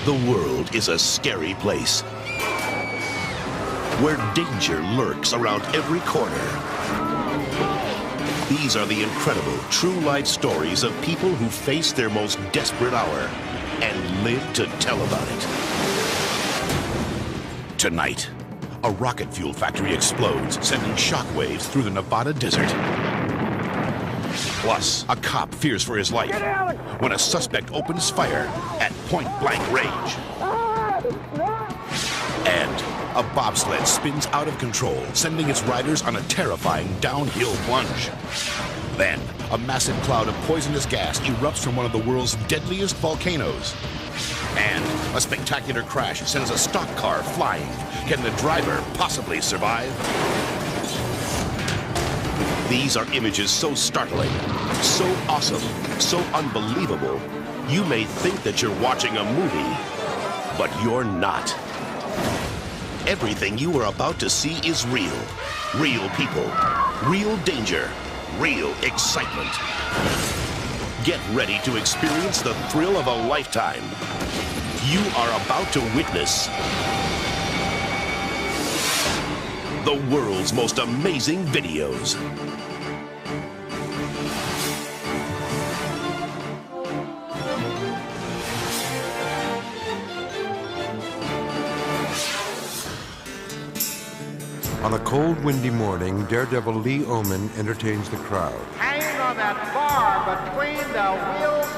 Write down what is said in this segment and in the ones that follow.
The world is a scary place where danger lurks around every corner. These are the incredible, true-life stories of people who face their most desperate hour and live to tell about it. Tonight, a rocket fuel factory explodes, sending shockwaves through the Nevada desert. Plus, a cop fears for his life when a suspect opens fire at point-blank range. And a bobsled spins out of control, sending its riders on a terrifying downhill plunge. Then, a massive cloud of poisonous gas erupts from one of the world's deadliest volcanoes. And a spectacular crash sends a stock car flying. Can the driver possibly survive? These are images so startling, so awesome, so unbelievable, you may think that you're watching a movie, but you're not. Everything you are about to see is real. Real people, real danger, real excitement. Get ready to experience the thrill of a lifetime. You are about to witness the world's most amazing videos. On a cold, windy morning, Daredevil Lee Oman entertains the crowd. Hanging on that bar between the wheels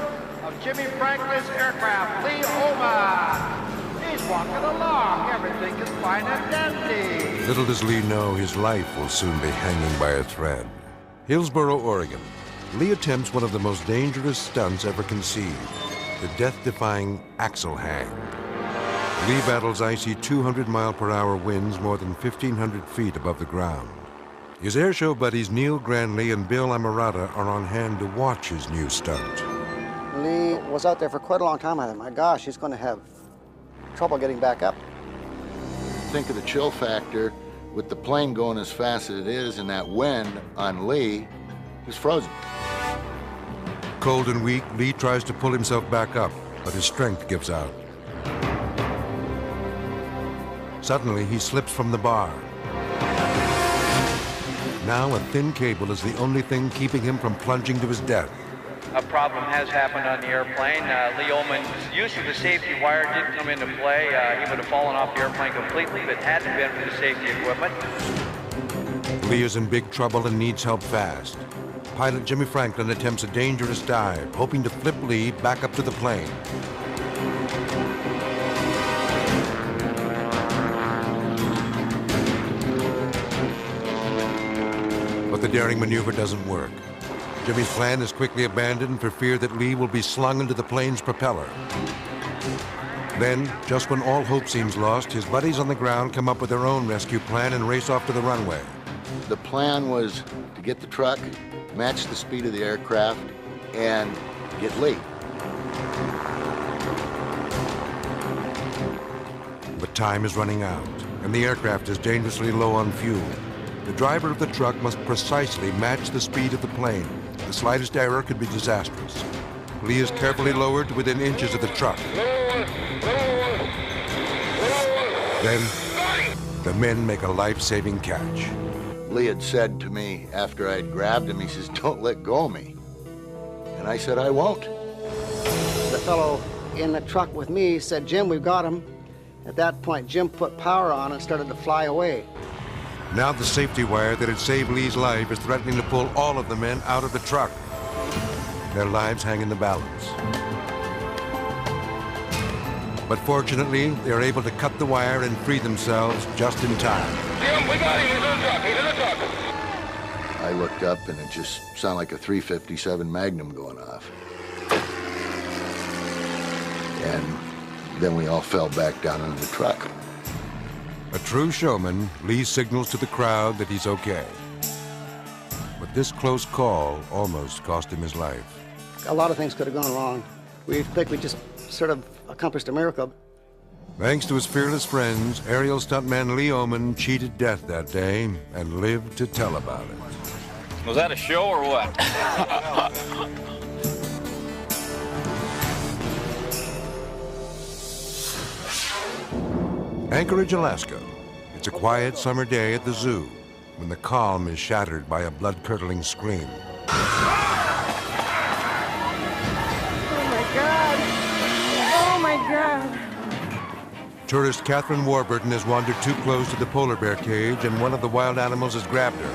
of Jimmy Franklin's aircraft, Lee Oman. He's walking along. Everything is fine and dandy. Little does Lee know his life will soon be hanging by a thread. Hillsboro, Oregon. Lee attempts one of the most dangerous stunts ever conceived, the death-defying axle hang. Lee battles icy 200-mile-per-hour winds more than 1,500 feet above the ground. His airshow buddies Neil Granley and Bill Amarata are on hand to watch his new stunt. Lee was out there for quite a long time. I thought, my gosh, he's going to have trouble getting back up. Think of the chill factor with the plane going as fast as it is, and that wind on Lee is frozen. Cold and weak, Lee tries to pull himself back up, but his strength gives out. Suddenly, he slips from the bar. Now, a thin cable is the only thing keeping him from plunging to his death. A problem has happened on the airplane. Lee Oman's use of the safety wire did come into play. He would have fallen off the airplane completely if it hadn't been for the safety equipment. Lee is in big trouble and needs help fast. Pilot Jimmy Franklin attempts a dangerous dive, hoping to flip Lee back up to the plane. But the daring maneuver doesn't work. Jimmy's plan is quickly abandoned for fear that Lee will be slung into the plane's propeller. Then, just when all hope seems lost, his buddies on the ground come up with their own rescue plan and race off to the runway. The plan was to get the truck, match the speed of the aircraft, and get Lee. But time is running out, and the aircraft is dangerously low on fuel. The driver of the truck must precisely match the speed of the plane. The slightest error could be disastrous. Lee is carefully lowered to within inches of the truck. Then, the men make a life-saving catch. Lee had said to me after I'd grabbed him, he says, "Don't let go of me." And I said, "I won't." The fellow in the truck with me said, "Jim, we've got him." At that point, Jim put power on and started to fly away. Now the safety wire that had saved Lee's life is threatening to pull all of the men out of the truck. Their lives hang in the balance. But fortunately, they are able to cut the wire and free themselves just in time. Jim, we got him. He's in the truck. He's in the truck. I looked up and it just sounded like a .357 Magnum going off. And then we all fell back down into the truck. A true showman, Lee signals to the crowd that he's okay. But this close call almost cost him his life. A lot of things could have gone wrong. We think we just sort of accomplished a miracle. Thanks to his fearless friends, aerial stuntman Lee Oman cheated death that day and lived to tell about it. Was that a show or what? Anchorage, Alaska. It's a quiet summer day at the zoo when the calm is shattered by a blood-curdling scream. Oh my God! Oh my God! Tourist Catherine Warburton has wandered too close to the polar bear cage, and one of the wild animals has grabbed her.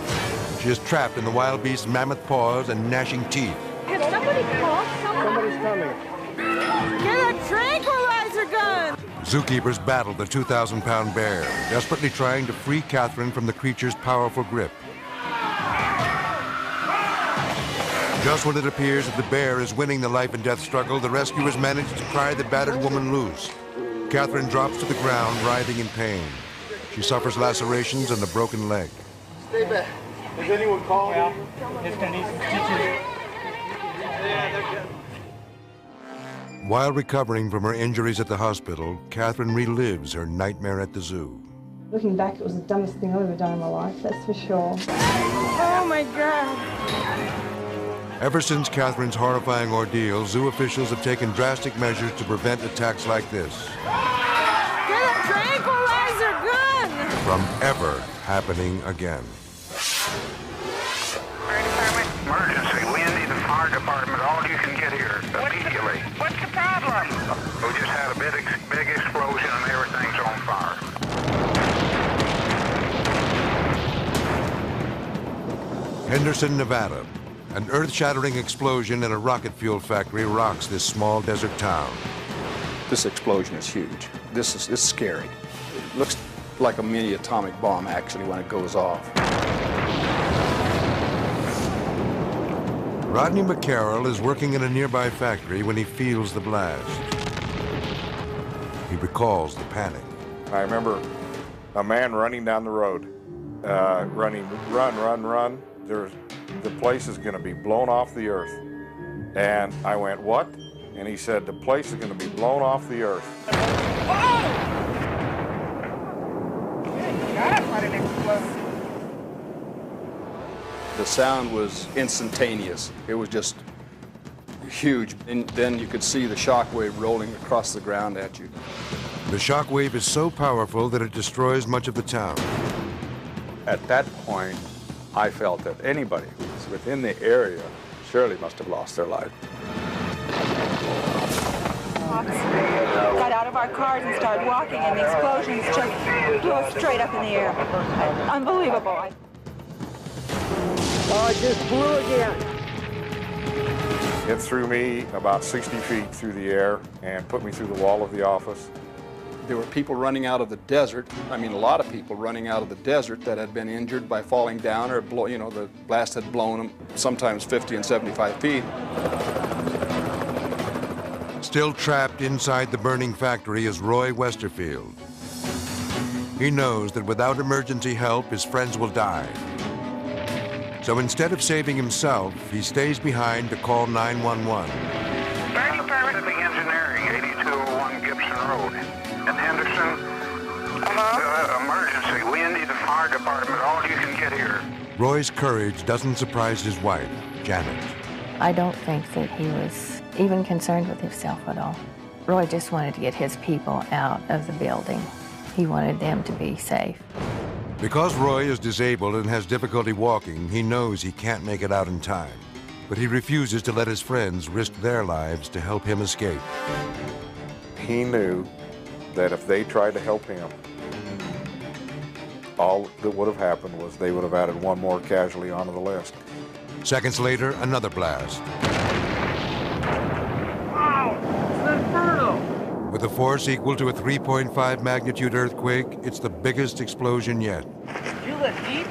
She is trapped in the wild beast's mammoth paws and gnashing teeth. Can somebody call someone? Somebody's coming. Get a tranquilizer gun! Zookeepers battle the 2,000-pound bear, desperately trying to free Catherine from the creature's powerful grip. Just when it appears that the bear is winning the life and death struggle, the rescuers manage to pry the battered woman loose. Catherine drops to the ground, writhing in pain. She suffers lacerations and a broken leg. Stay back. Has anyone called you? It's gonna need some stitches. Yeah, they're good. While recovering from her injuries at the hospital, Catherine relives her nightmare at the zoo. Looking back, it was the dumbest thing I've ever done in my life, that's for sure. Oh my God! Ever since Catherine's horrifying ordeal, zoo officials have taken drastic measures to prevent attacks like this Get a tranquilizer gun! from ever happening again. Fire department. Emergency. We need the fire department. All you can get here immediately. What's the problem? We just had a big explosion and everything's on fire. Henderson, Nevada. An earth-shattering explosion in a rocket fuel factory rocks this small desert town. This explosion is huge. This is scary. It looks like a mini atomic bomb, actually, when it goes off. Rodney McCarroll is working in a nearby factory when he feels the blast. He recalls the panic. I remember a man running down the road, run. The place is going to be blown off the earth. And I went, what? And he said, the place is going to be blown off the earth. The sound was instantaneous. It was just huge. And then you could see the shock wave rolling across the ground at you. The shock wave is so powerful that it destroys much of the town. At that point, I felt that anybody who was within the area surely must have lost their life. Got out of our cars and started walking, and the explosions just blew us straight up in the air. Unbelievable. Oh, it just blew again. It threw me about 60 feet through the air and put me through the wall of the office. There were people running out of the desert. I mean, a lot of people running out of the desert that had been injured by falling down or, the blast had blown them, sometimes 50 and 75 feet. Still trapped inside the burning factory is Roy Westerfield. He knows that without emergency help, his friends will die. So instead of saving himself, he stays behind to call 911. Fire department. The engineering, 8201 Gibson Road. In Henderson. Emergency. We need the fire department. All you can get here. Roy's courage doesn't surprise his wife, Janet. I don't think that he was even concerned with himself at all. Roy just wanted to get his people out of the building. He wanted them to be safe. Because Roy is disabled and has difficulty walking, he knows he can't make it out in time. But he refuses to let his friends risk their lives to help him escape. He knew that if they tried to help him, all that would have happened was they would have added one more casualty onto the list. Seconds later, another blast. Wow! It's an inferno! With a force equal to a 3.5 magnitude earthquake, it's the biggest explosion yet. You let deep?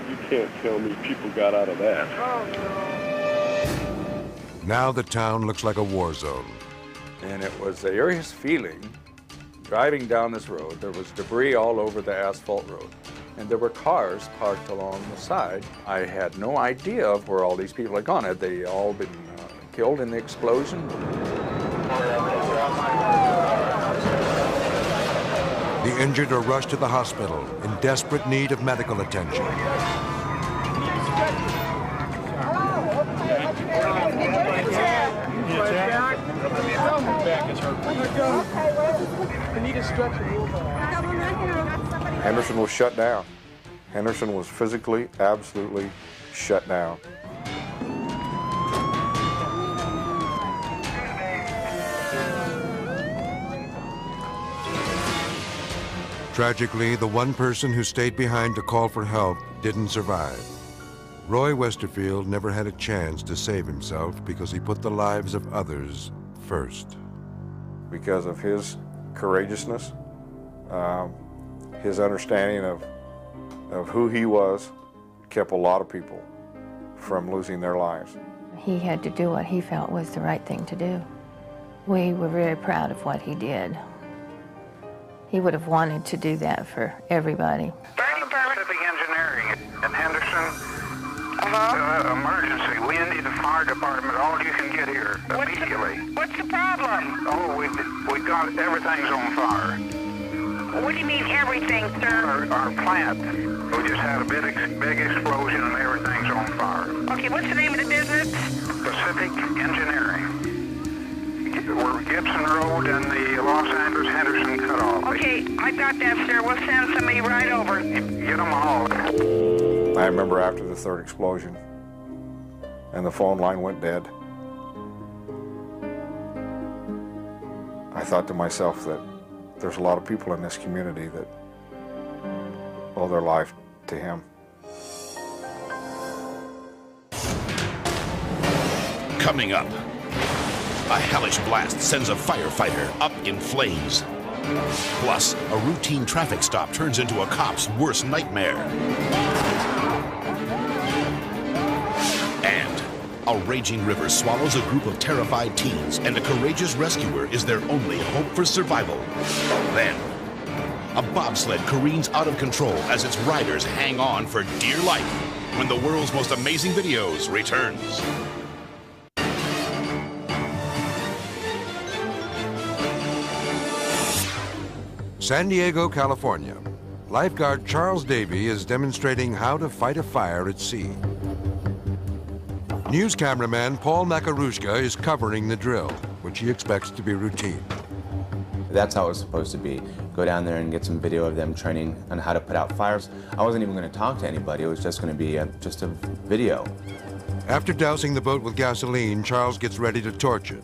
You can't tell me people got out of that. Oh, no. Now the town looks like a war zone. And it was the eeriest feeling. Driving down this road, there was debris all over the asphalt road. And there were cars parked along the side. I had no idea of where all these people had gone. Had they all been killed in the explosion? The injured are rushed to the hospital in desperate need of medical attention. I need a stretcher. Henderson was shut down. Henderson was physically, absolutely shut down. Tragically, the one person who stayed behind to call for help didn't survive. Roy Westerfield never had a chance to save himself because he put the lives of others first. Because of his courageousness, his understanding of who he was, kept a lot of people from losing their lives. He had to do what he felt was the right thing to do. We were very proud of what he did. He would have wanted to do that for everybody. Pacific Engineering in Henderson. Emergency. We need the fire department. All you can get here immediately. What's the problem? Oh, we got everything's on fire. What do you mean everything, sir? Our plant. We just had a big explosion and everything's on fire. Okay, what's the name of the business? Pacific Engineering. We're Gibson Road and the Los Angeles Henderson cutoff. Okay, I got that, sir. We'll send somebody right over. Get them all. I remember after the third explosion, and the phone line went dead, I thought to myself that there's a lot of people in this community that owe their life to him. Coming up, a hellish blast sends a firefighter up in flames. Plus, a routine traffic stop turns into a cop's worst nightmare. And a raging river swallows a group of terrified teens, and a courageous rescuer is their only hope for survival. Then, a bobsled careens out of control as its riders hang on for dear life when the world's most amazing videos returns. San Diego, California. Lifeguard Charles Davy is demonstrating how to fight a fire at sea. News cameraman Paul Makarushka is covering the drill, which he expects to be routine. That's how it was supposed to be. Go down there and get some video of them training on how to put out fires. I wasn't even going to talk to anybody. It was just going to be just a video. After dousing the boat with gasoline, Charles gets ready to torch it.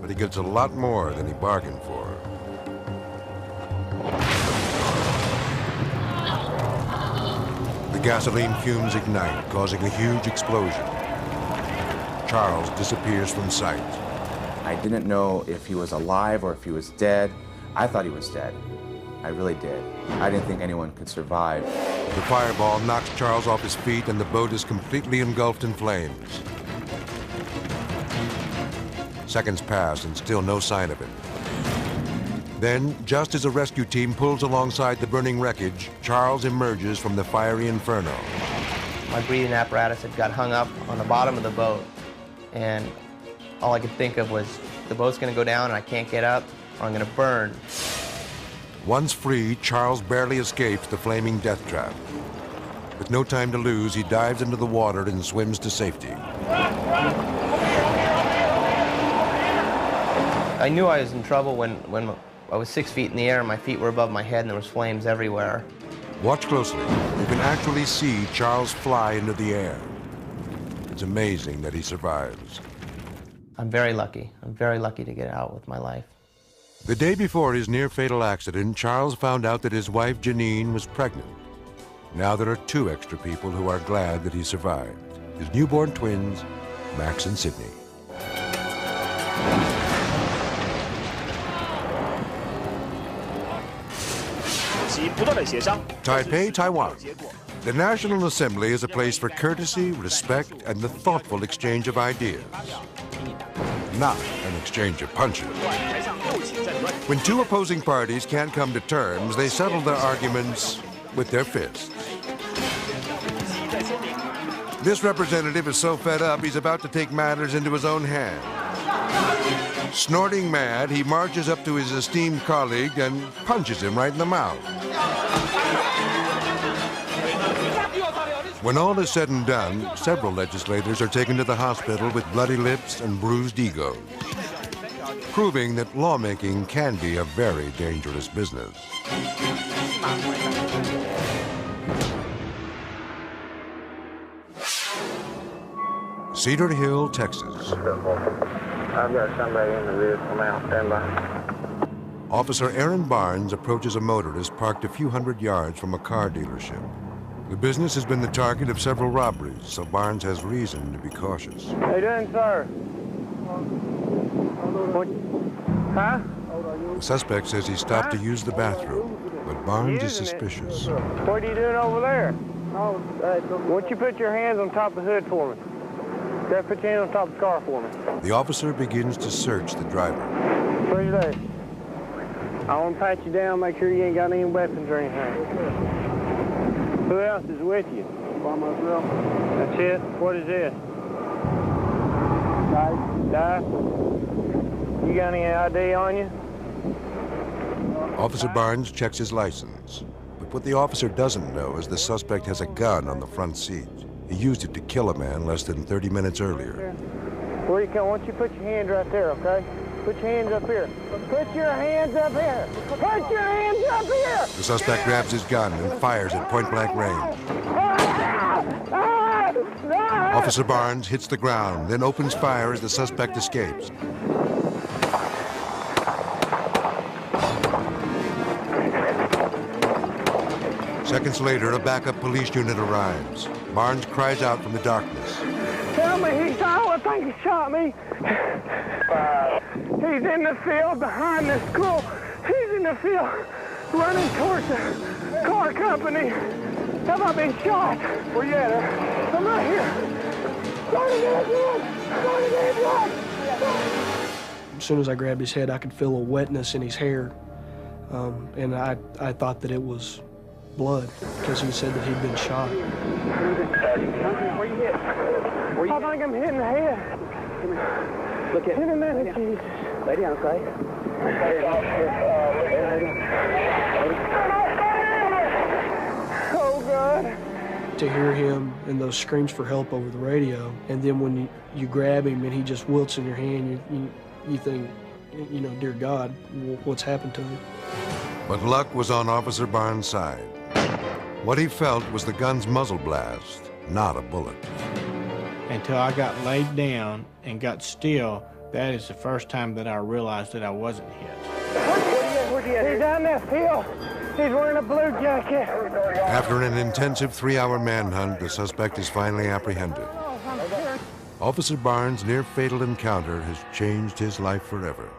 But he gets a lot more than he bargained for. The gasoline fumes ignite, causing a huge explosion. Charles disappears from sight. I didn't know if he was alive or if he was dead. I thought he was dead. I really did. I didn't think anyone could survive. The fireball knocks Charles off his feet and the boat is completely engulfed in flames. Seconds pass and still no sign of him. Then, just as a rescue team pulls alongside the burning wreckage, Charles emerges from the fiery inferno. My breathing apparatus had got hung up on the bottom of the boat, and all I could think of was the boat's going to go down and I can't get up, or I'm going to burn. Once free, Charles barely escapes the flaming death trap. With no time to lose, he dives into the water and swims to safety. I knew I was in trouble when I was 6 feet in the air and my feet were above my head and there was flames everywhere. Watch closely. You can actually see Charles fly into the air. It's amazing that he survives. I'm very lucky. I'm very lucky to get out with my life. The day before his near-fatal accident, Charles found out that his wife, Janine, was pregnant. Now there are 2 extra people who are glad that he survived. His newborn twins, Max and Sydney. Taipei, Taiwan. The National Assembly is a place for courtesy, respect, and the thoughtful exchange of ideas. Not an exchange of punches. When 2 opposing parties can't come to terms, they settle their arguments with their fists. This representative is so fed up, he's about to take matters into his own hands. Snorting mad, he marches up to his esteemed colleague and punches him right in the mouth. When all is said and done, several legislators are taken to the hospital with bloody lips and bruised egos. proving that lawmaking can be a very dangerous business. Cedar Hill, Texas. I've got somebody in the vehicle now. Stand by. Officer Aaron Barnes approaches a motorist parked a few hundred yards from a car dealership. The business has been the target of several robberies, so Barnes has reason to be cautious. How you doing, sir? What? Huh? The suspect says he stopped to use the bathroom, but Barnes is suspicious. What are you doing over there? Why don't you put your hands on top of the hood for me? Grab, put your hands on top of the car for me. The officer begins to search the driver. Where's your leg? I want to pat you down, make sure you ain't got any weapons or anything. Who else is with you? By myself. That's it? What is this? Die? You got any ID on you? Officer Barnes checks his license. But what the officer doesn't know is the suspect has a gun on the front seat. He used it to kill a man less than 30 minutes earlier. Where you come? Why don't you put your hands right there, okay? Put your hands up here. Put your hands up here. Put your hands up here. The suspect grabs his gun and fires at point-blank range. Officer Barnes hits the ground, then opens fire as the suspect escapes. Seconds later, a backup police unit arrives. Barnes cries out from the darkness. Tell me he's shot. I think he shot me. He's in the field behind the school. He's in the field running towards the car company. Have I been shot? Where you at? I'm right here. As soon as I grabbed his head, I could feel a wetness in his hair. And I thought that it was blood because he said that he'd been shot. Where you hit? I think I'm hitting the head. Look at him. Jesus. Lay down, okay? Oh, God. To hear him and those screams for help over the radio, and then when you grab him and he just wilts in your hand, you think, you know, dear God, what's happened to him? But luck was on Officer Barnes' side. What he felt was the gun's muzzle blast, not a bullet. Until I got laid down and got still, that is the first time that I realized that I wasn't hit. He's on that hill. He's wearing a blue jacket. After an intensive 3-hour manhunt, the suspect is finally apprehended. Officer Barnes' near-fatal encounter has changed his life forever.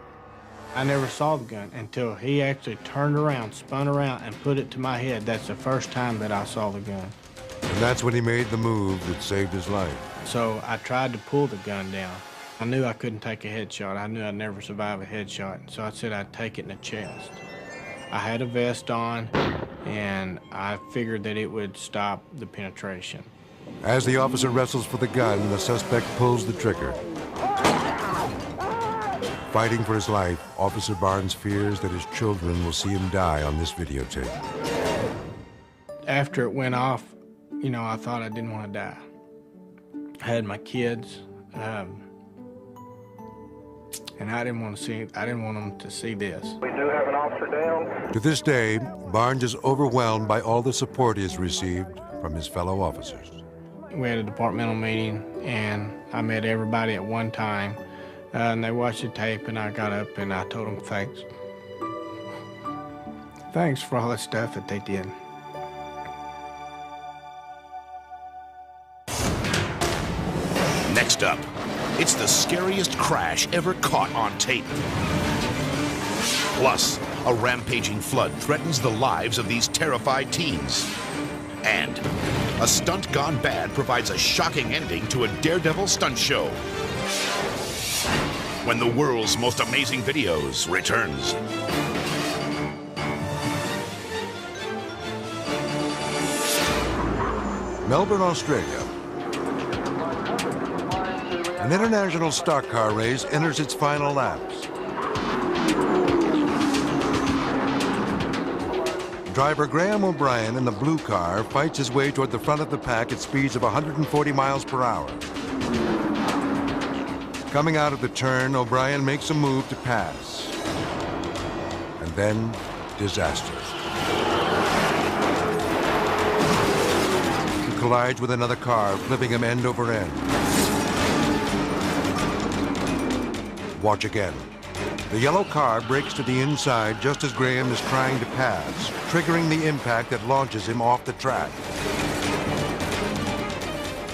I never saw the gun until he actually turned around, spun around, and put it to my head. That's the first time that I saw the gun. And that's when he made the move that saved his life. So I tried to pull the gun down. I knew I couldn't take a headshot. I knew I'd never survive a headshot. So I said I'd take it in the chest. I had a vest on, and I figured that it would stop the penetration. As the officer wrestles for the gun, the suspect pulls the trigger. Fighting for his life, Officer Barnes fears that his children will see him die on this videotape. After it went off, you know, I thought I didn't want to die. I had my kids, and I didn't want them to see this. We do have an officer down. To this day, Barnes is overwhelmed by all the support he has received from his fellow officers. We had a departmental meeting, and I met everybody at one time, and they watched the tape, and I got up and I told them thanks. Thanks for all the stuff that they did. Next up, it's the scariest crash ever caught on tape. Plus, a rampaging flood threatens the lives of these terrified teens. And a stunt gone bad provides a shocking ending to a daredevil stunt show. When the world's most amazing videos returns. Melbourne, Australia. An international stock car race enters its final laps. Driver Graham O'Brien in the blue car fights his way toward the front of the pack at speeds of 140 miles per hour. Coming out of the turn, O'Brien makes a move to pass. And then, disaster. He collides with another car, flipping him end over end. Watch again. The yellow car brakes to the inside just as Graham is trying to pass, triggering the impact that launches him off the track.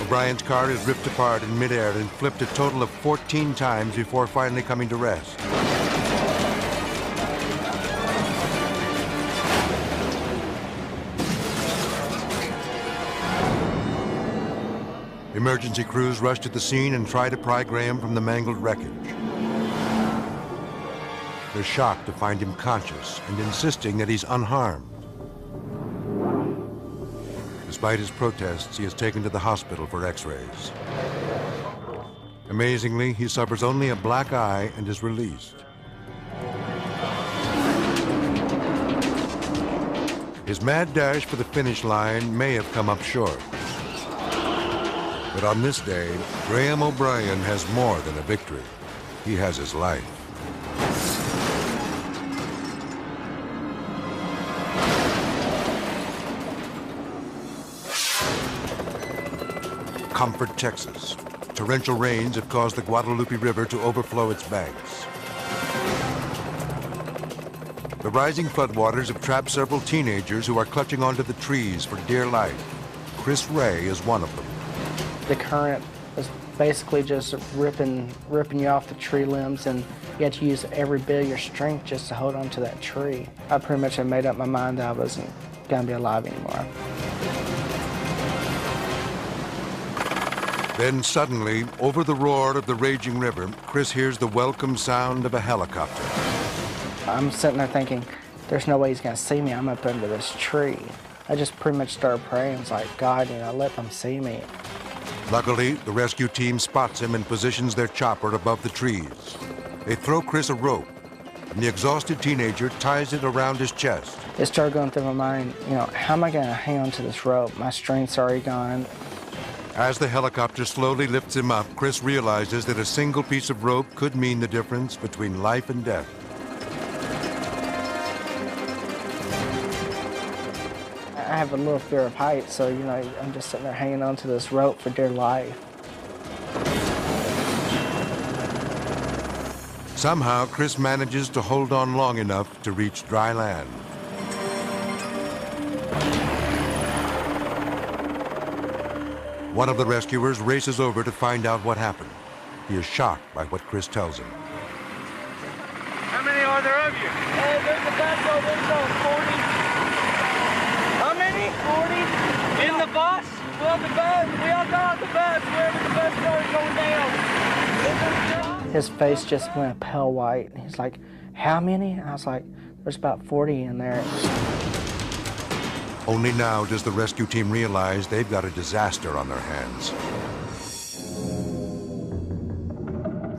O'Brien's car is ripped apart in midair and flipped a total of 14 times before finally coming to rest. Emergency crews rush to the scene and try to pry Graham from the mangled wreckage. They're shocked to find him conscious and insisting that he's unharmed. Despite his protests, he is taken to the hospital for x-rays. Amazingly, he suffers only a black eye and is released. His mad dash for the finish line may have come up short. But on this day, Graham O'Brien has more than a victory. He has his life. Comfort, Texas. Torrential rains have caused the Guadalupe River to overflow its banks. The rising floodwaters have trapped several teenagers who are clutching onto the trees for dear life. Chris Ray is one of them. The current was basically just ripping you off the tree limbs, and you had to use every bit of your strength just to hold on to that tree. I pretty much had made up my mind that I wasn't going to be alive anymore. Then suddenly, over the roar of the raging river, Chris hears the welcome sound of a helicopter. I'm sitting there thinking, there's no way he's going to see me. I'm up under this tree. I just pretty much started praying. It's like, God, let them see me. Luckily, the rescue team spots him and positions their chopper above the trees. They throw Chris a rope, and the exhausted teenager ties it around his chest. It started going through my mind, how am I going to hang on to this rope? My strength's already gone. As the helicopter slowly lifts him up, Chris realizes that a single piece of rope could mean the difference between life and death. I have a little fear of heights, so, I'm just sitting there hanging on to this rope for dear life. Somehow, Chris manages to hold on long enough to reach dry land. One of the rescuers races over to find out what happened. He is shocked by what Chris tells him. How many are there of you? There's a bus over there, 40. How many? 40. In the bus? Well, the bus. We all got on the bus. Wherever the bus started going down. His face just went pale white. He's like, how many? I was like, there's about 40 in there. Only now does the rescue team realize they've got a disaster on their hands.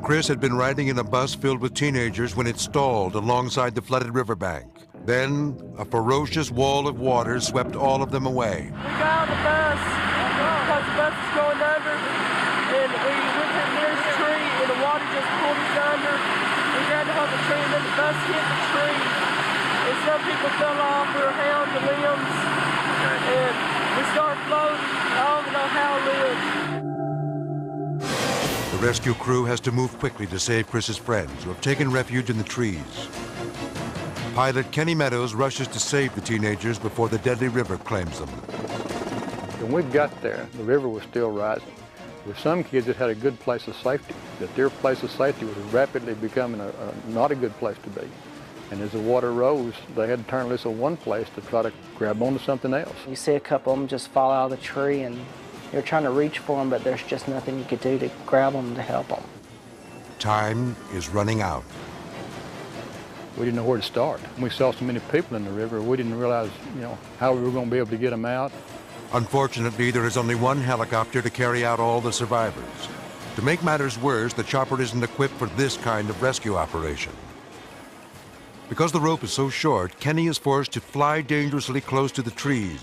Chris had been riding in a bus filled with teenagers when it stalled alongside the flooded riverbank. Then, a ferocious wall of water swept all of them away. We got on the bus because the bus was going under, and we went to the nearest tree, and the water just pulled us under. We grabbed hold of the tree, and then the bus hit the tree. And some people fell off, we were held the limbs, and we started floating. I don't even know how I lived. The rescue crew has to move quickly to save Chris's friends, who have taken refuge in the trees. Pilot Kenny Meadows rushes to save the teenagers before the deadly river claims them. When we got there, the river was still rising. With some kids that had a good place of safety, but their place of safety was rapidly becoming not a good place to be. And as the water rose, they had to turn loose in one place to try to grab onto something else. You see a couple of them just fall out of the tree, and you're trying to reach for them, but there's just nothing you could do to grab them to help them. Time is running out. We didn't know where to start. We saw so many people in the river, we didn't realize, how we were going to be able to get them out. Unfortunately, there is only one helicopter to carry out all the survivors. To make matters worse, the chopper isn't equipped for this kind of rescue operation. Because the rope is so short, Kenny is forced to fly dangerously close to the trees.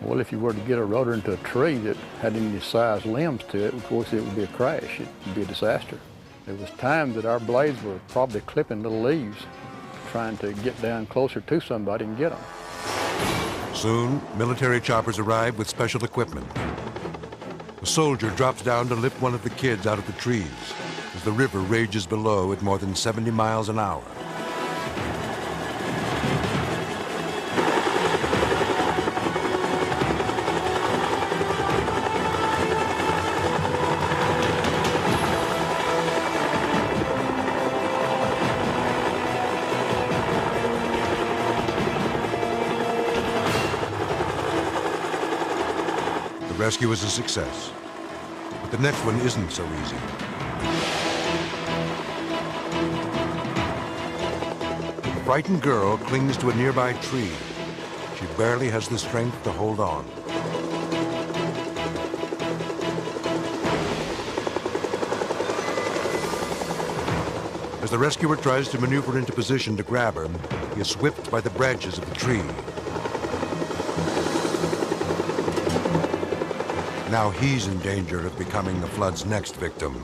Well, if you were to get a rotor into a tree that had any size limbs to it, of course it would be a crash. It would be a disaster. There was times that our blades were probably clipping little leaves, trying to get down closer to somebody and get them. Soon, military choppers arrive with special equipment. A soldier drops down to lift one of the kids out of the trees as the river rages below at more than 70 miles an hour. The rescue is a success, but the next one isn't so easy. The frightened girl clings to a nearby tree. She barely has the strength to hold on. As the rescuer tries to maneuver into position to grab her, he is whipped by the branches of the tree. Now he's in danger of becoming the flood's next victim.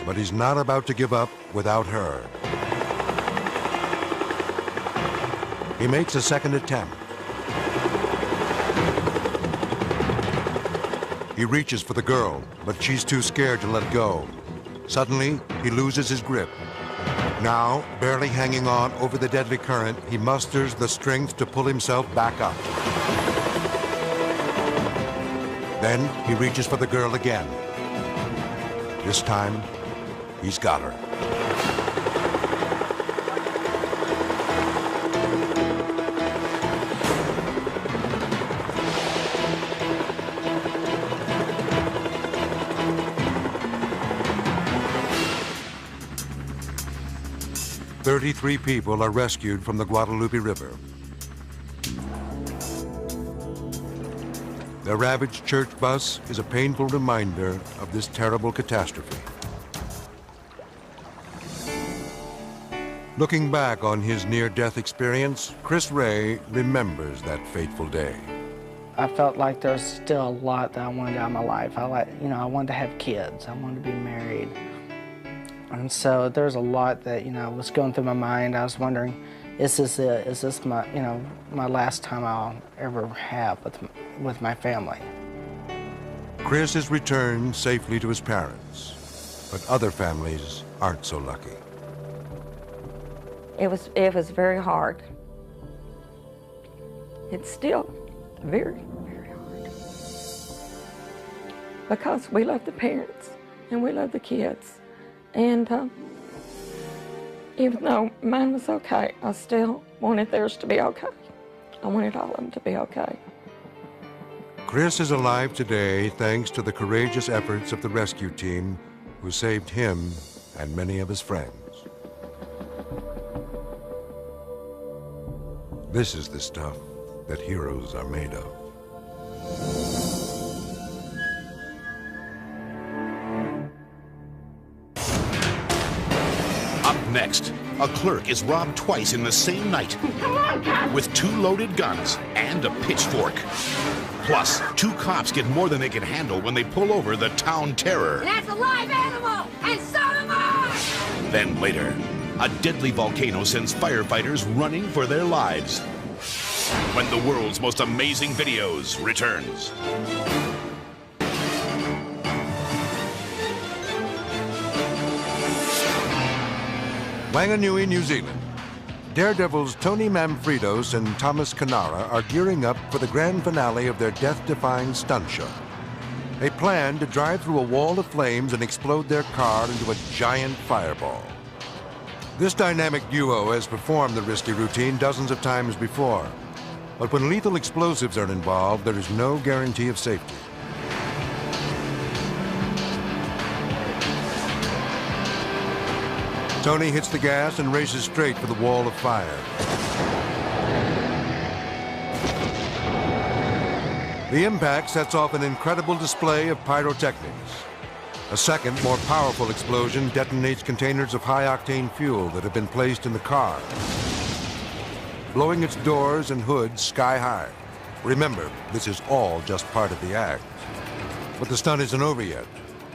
But he's not about to give up without her. He makes a second attempt. He reaches for the girl, but she's too scared to let go. Suddenly, he loses his grip. Now, barely hanging on over the deadly current, he musters the strength to pull himself back up. Then he reaches for the girl again. This time, he's got her. "33 people are rescued from the Guadalupe River. The ravaged church bus is a painful reminder of this terrible catastrophe. Looking back on his near-death experience, Chris Ray remembers that fateful day. I felt like there's still a lot that I wanted out of my life. I wanted to have kids. I wanted to be married. And so there's a lot that, was going through my mind. I was wondering, is this it? Is this my, my last time I'll ever have with my family? Chris is returned safely to his parents, but other families aren't so lucky. It was very hard. It's still very, very hard. Because we love the parents and we love the kids. And even though mine was okay, I still wanted theirs to be okay. I wanted all of them to be okay. Chris is alive today thanks to the courageous efforts of the rescue team who saved him and many of his friends. This is the stuff that heroes are made of. Up next, a clerk is robbed twice in the same night with 2 loaded guns and a pitchfork. Plus, 2 cops get more than they can handle when they pull over the town terror. That's a live animal, and so am I! Then later, a deadly volcano sends firefighters running for their lives. When the world's most amazing videos returns. Wanganui, New Zealand. Daredevils Tony Manfredos and Thomas Canara are gearing up for the grand finale of their death-defying stunt show. They plan to drive through a wall of flames and explode their car into a giant fireball. This dynamic duo has performed the risky routine dozens of times before. But when lethal explosives are involved, there is no guarantee of safety. Tony hits the gas and races straight for the wall of fire. The impact sets off an incredible display of pyrotechnics. A second, more powerful explosion detonates containers of high-octane fuel that have been placed in the car. blowing its doors and hood sky high. Remember, this is all just part of the act. But the stunt isn't over yet.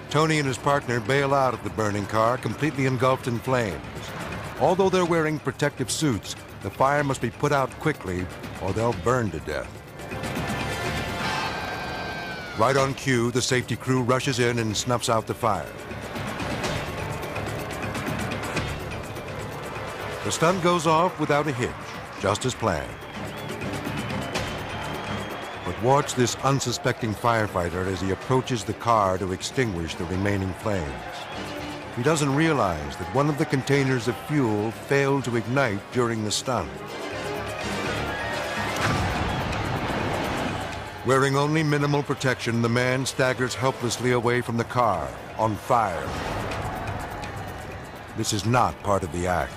Tony and his partner bail out of the burning car, completely engulfed in flames. Although they're wearing protective suits, the fire must be put out quickly or they'll burn to death. Right on cue, the safety crew rushes in and snuffs out the fire. The stunt goes off without a hitch, just as planned. But watch this unsuspecting firefighter as he approaches the car to extinguish the remaining flames. He doesn't realize that one of the containers of fuel failed to ignite during the stunt. Wearing only minimal protection, the man staggers helplessly away from the car, on fire. This is not part of the act.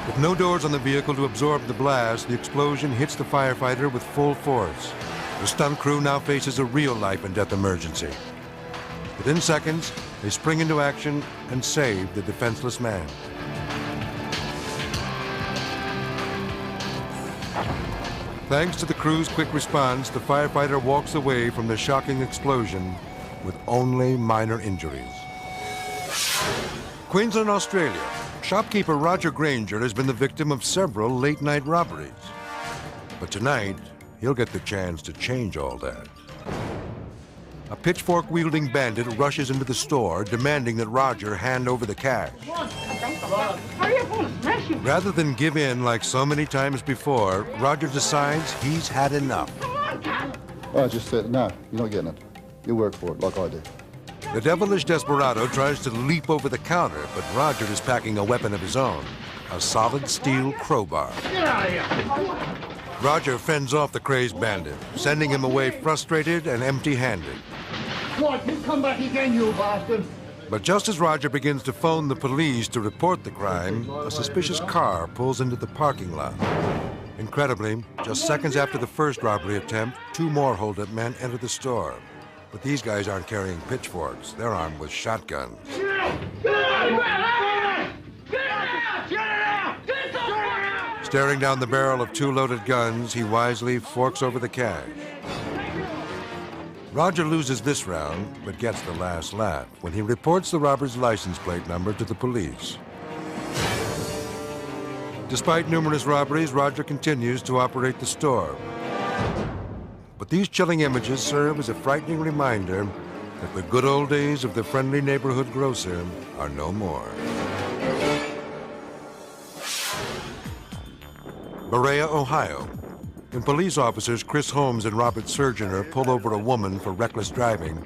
With no doors on the vehicle to absorb the blast, the explosion hits the firefighter with full force. The stunt crew now faces a real life and death emergency. Within seconds, they spring into action and save the defenseless man. Thanks to the crew's quick response, the firefighter walks away from the shocking explosion with only minor injuries. Queensland, Australia. Shopkeeper Roger Granger has been the victim of several late-night robberies. But tonight, he'll get the chance to change all that. A pitchfork-wielding bandit rushes into the store, demanding that Roger hand over the cash. Rather than give in like so many times before, Roger decides he's had enough. I just said, no, you're not getting it. You work for it like I do. The devilish desperado tries to leap over the counter, but Roger is packing a weapon of his own, a solid steel crowbar. Get out of here! Roger fends off the crazed bandit, sending him away frustrated and empty-handed. What? You come back again, you bastard! But just as Roger begins to phone the police to report the crime, a suspicious car pulls into the parking lot. Incredibly, just seconds after the first robbery attempt, two more hold-up men enter the store. But these guys aren't carrying pitchforks. They're armed with shotguns. Staring down the barrel of two loaded guns, he wisely forks over the cash. Roger loses this round, but gets the last laugh when he reports the robber's license plate number to the police. Despite numerous robberies, Roger continues to operate the store. But these chilling images serve as a frightening reminder that the good old days of the friendly neighborhood grocer are no more. Berea, Ohio. When police officers Chris Holmes and Robert Surgener pull over a woman for reckless driving,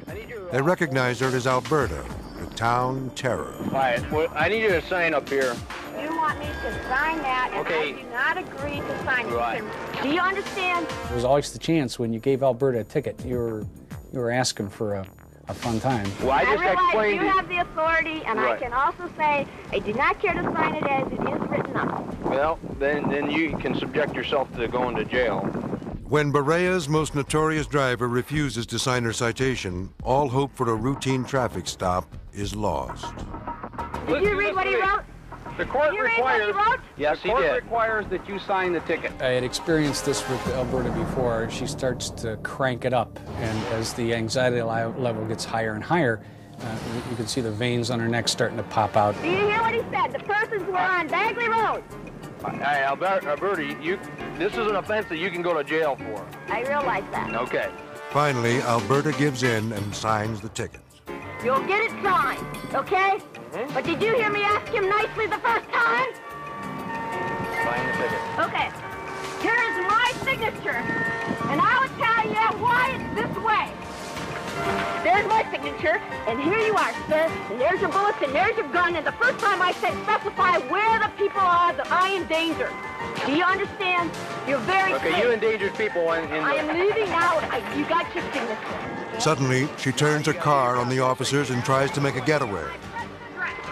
they recognize her as Alberta, the town terror. Quiet. Well, I need you to sign up here. You want me to sign that, and Okay. I do not agree to sign it. Right. Do you understand? There was always the chance when you gave Alberta a ticket, you were asking for a fun time. Well, I just realize explained you it. have the authority, and Right. I can also say I do not care to sign it as it is written up. Well, then you can subject yourself to going to jail. When Berea's most notorious driver refuses to sign her citation, all hope for a routine traffic stop is lost. Did you read what he wrote? The court Did you read what he wrote? Yes, he did. Requires that you sign the ticket. I had experienced this with Alberta before. She starts to crank it up, and as the anxiety level gets higher and higher, you can see the veins on her neck starting to pop out. Do you hear what he said? The persons were on Bagley Road. Hey, Alberta, this is an offense that you can go to jail for. I realize that. Okay. Finally, Alberta gives in and signs the ticket. You'll get it signed, okay? But did you hear me ask him nicely the first time? Sign the ticket. Okay. Here is my signature, and I will tell you why it's this way. There's my signature, and here you are, sir. And there's your bullets, and there's your gun. And the first time I said specify where the people are that I endanger. Do you understand? You're very Okay, clear. you endangered people in I am leaving now. You got your signature. Suddenly, she turns her car on the officers and tries to make a getaway.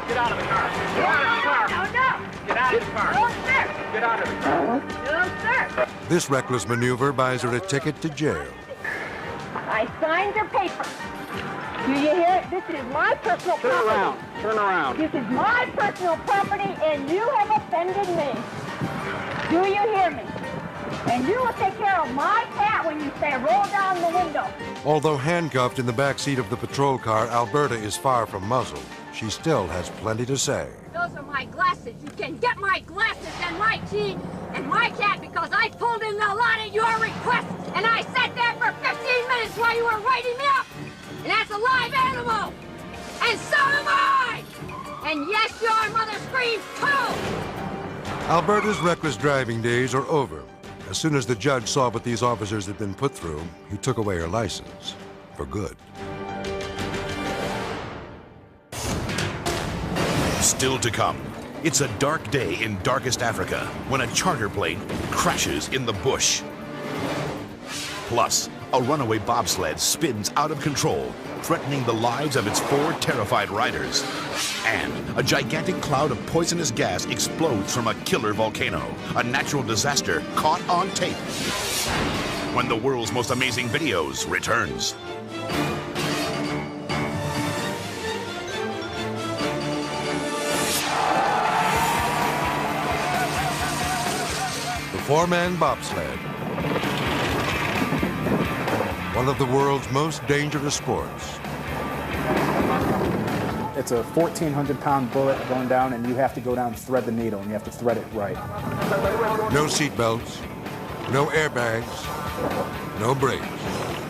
Get out of the car. Get out of the car. No. Get out of the car. No, sir. Get out of the car. No, sir. This reckless maneuver buys her a ticket to jail. I signed your paper. Do you hear it? This is my personal property. Turn around. Turn around. This is my personal property, and you have offended me. Do you hear me? And you will take care of my cat when you say roll down the window. Although handcuffed in the back seat of the patrol car, Alberta is far from muzzled. She still has plenty to say. Those are my glasses. You can get my glasses and my key and my cat because I pulled in a lot at your request and I sat there for 15 minutes while you were writing me up. And that's a live animal. And so am I. And yes, your mother screamed too. Alberta's reckless driving days are over. As soon as the judge saw what these officers had been put through, he took away her license for good. Still to come, it's a dark day in darkest Africa when a charter plane crashes in the bush. Plus, a runaway bobsled spins out of control, threatening the lives of its 4 terrified riders. And a gigantic cloud of poisonous gas explodes from a killer volcano, a natural disaster caught on tape. When the world's most amazing videos returns. The 4-man bobsled. One of the world's most dangerous sports. It's a 1,400-pound bullet going down, and you have to go down and thread the needle, and you have to thread it right. No seat belts, no airbags, no brakes.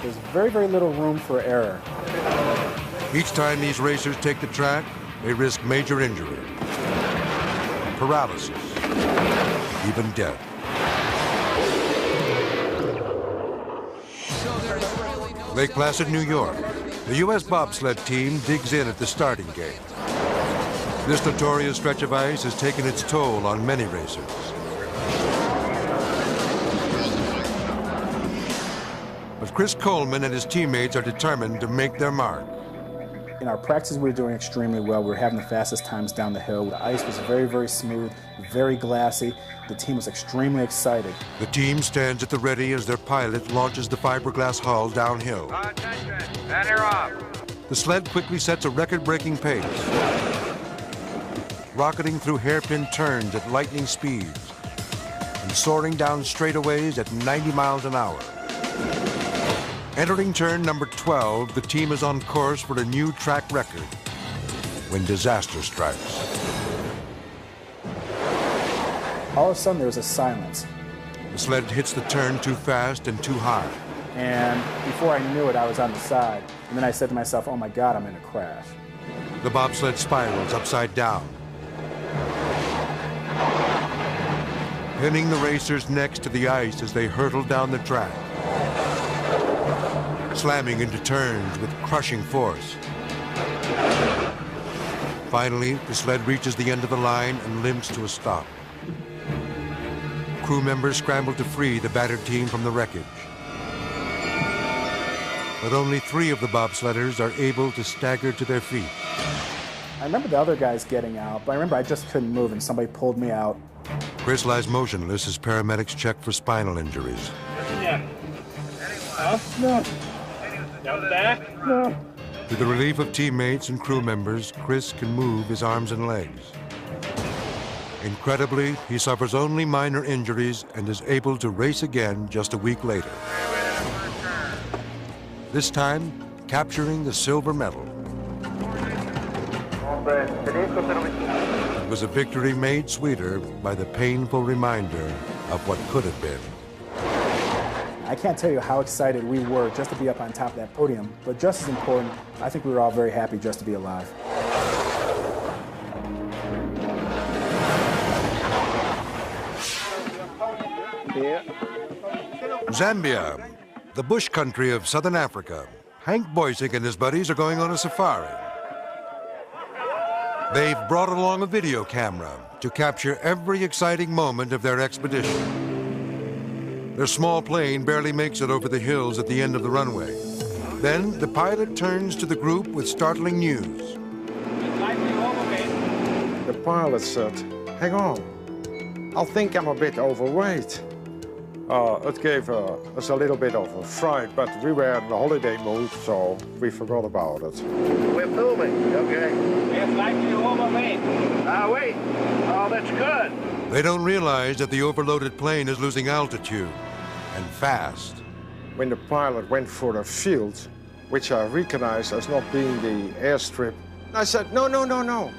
There's very, very little room for error. Each time these racers take the track, they risk major injury, paralysis, even death. Lake Placid, New York. The U.S. bobsled team digs in at the starting gate. This notorious stretch of ice has taken its toll on many racers. But Chris Coleman and his teammates are determined to make their mark. In our practices, we were doing extremely well. We were having the fastest times down the hill. The ice was very, very smooth, very glassy. The team was extremely excited. The team stands at the ready as their pilot launches the fiberglass hull downhill. Attention, batter off. The sled quickly sets a record-breaking pace, rocketing through hairpin turns at lightning speeds and soaring down straightaways at 90 miles an hour. Entering turn number 12, the team is on course for a new track record when disaster strikes. All of a sudden, there was a silence. The sled hits the turn too fast and too high. And before I knew it, I was on the side. And then I said to myself, oh my God, I'm in a crash. The bobsled spirals upside down, pinning the racers next to the ice as they hurtle down the track, slamming into turns with crushing force. Finally, the sled reaches the end of the line and limps to a stop. Crew members scramble to free the battered team from the wreckage. But only 3 of the bobsledders are able to stagger to their feet. I remember the other guys getting out, but I remember I just couldn't move and somebody pulled me out. Chris lies motionless as paramedics check for spinal injuries. Yeah. No. Down the back? No. To the relief of teammates and crew members, Chris can move his arms and legs. Incredibly, he suffers only minor injuries and is able to race again just a week later. This time, capturing the silver medal. It was a victory made sweeter by the painful reminder of what could have been. I can't tell you how excited we were just to be up on top of that podium, but just as important, I think we were all very happy just to be alive. Zambia, the bush country of southern Africa. Hank Boysick and his buddies are going on a safari. They've brought along a video camera to capture every exciting moment of their expedition. Their small plane barely makes it over the hills at the end of the runway. Then the pilot turns to the group with startling news. The pilot said, hang on, I think I'm a bit overweight. It gave us a little bit of a fright, but we were in the holiday mood, so we forgot about it. We're filming, okay? We're slightly overweight. Wait. Oh, that's good. They don't realize that the overloaded plane is losing altitude, and fast. When the pilot went for the field, which I recognized as not being the airstrip, I said, no, no, no, no.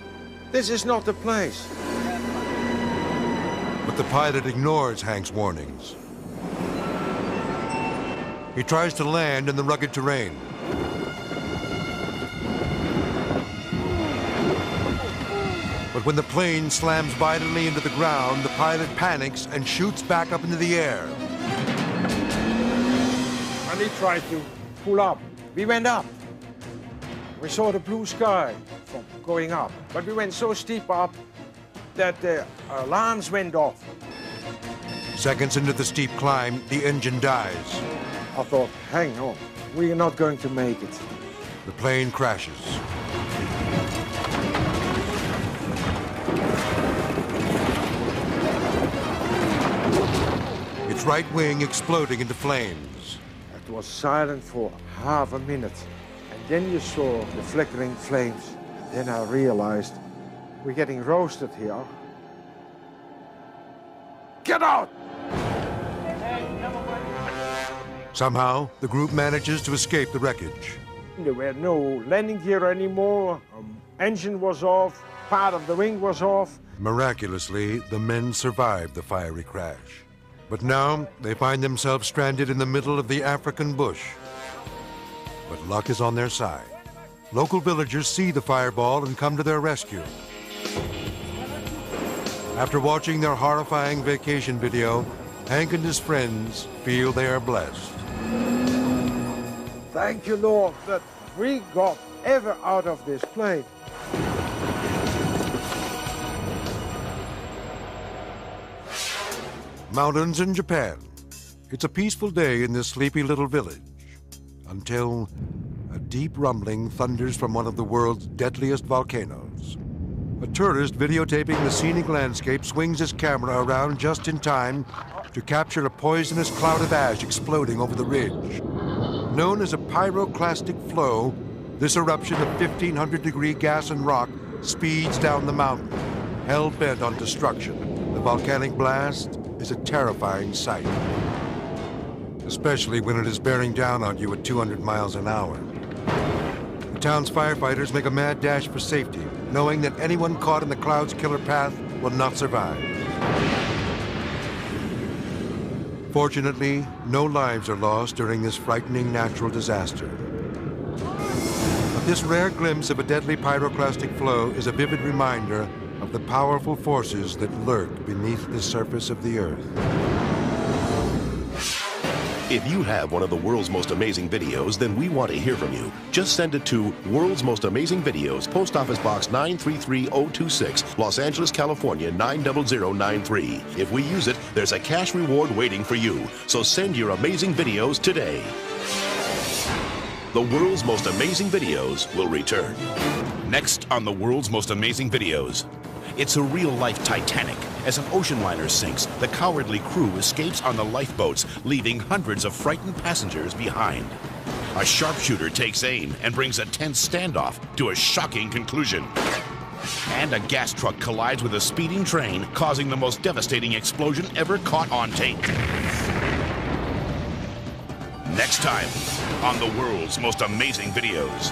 This is not the place. But the pilot ignores Hank's warnings. He tries to land in the rugged terrain. But when the plane slams violently into the ground, the pilot panics and shoots back up into the air. And he tried to pull up. We went up. We saw the blue sky from going up. But we went so steep up that the alarms went off. Seconds into the steep climb, the engine dies. I thought, hang on, we are not going to make it. The plane crashes. Its right wing exploding into flames. It was silent for half a minute. And then you saw the flickering flames. Then I realized we're getting roasted here. Get out! Somehow, the group manages to escape the wreckage. There were no landing gear anymore. Engine was off. Part of the wing was off. Miraculously, the men survived the fiery crash. But now, they find themselves stranded in the middle of the African bush. But luck is on their side. Local villagers see the fireball and come to their rescue. After watching their horrifying vacation video, Hank and his friends feel they are blessed. Thank you, Lord, that we got ever out of this plane. Mountains in Japan. It's a peaceful day in this sleepy little village, until a deep rumbling thunders from one of the world's deadliest volcanoes. A tourist videotaping the scenic landscape swings his camera around just in time to capture a poisonous cloud of ash exploding over the ridge. Known as a pyroclastic flow, this eruption of 1,500-degree gas and rock speeds down the mountain, hell-bent on destruction. The volcanic blast is a terrifying sight, especially when it is bearing down on you at 200 miles an hour. The town's firefighters make a mad dash for safety, knowing that anyone caught in the cloud's killer path will not survive. Fortunately, no lives are lost during this frightening natural disaster. But this rare glimpse of a deadly pyroclastic flow is a vivid reminder of the powerful forces that lurk beneath the surface of the Earth. If you have one of the world's most amazing videos, then we want to hear from you. Just send it to World's Most Amazing Videos, Post Office Box 933026, Los Angeles, California 90093. If we use it, there's a cash reward waiting for you. So send your amazing videos today. The World's Most Amazing Videos will return. Next on the World's Most Amazing Videos. It's a real-life Titanic. As an ocean liner sinks, the cowardly crew escapes on the lifeboats, leaving hundreds of frightened passengers behind. A sharpshooter takes aim and brings a tense standoff to a shocking conclusion. And a gas truck collides with a speeding train, causing the most devastating explosion ever caught on tape. Next time on the World's Most Amazing Videos.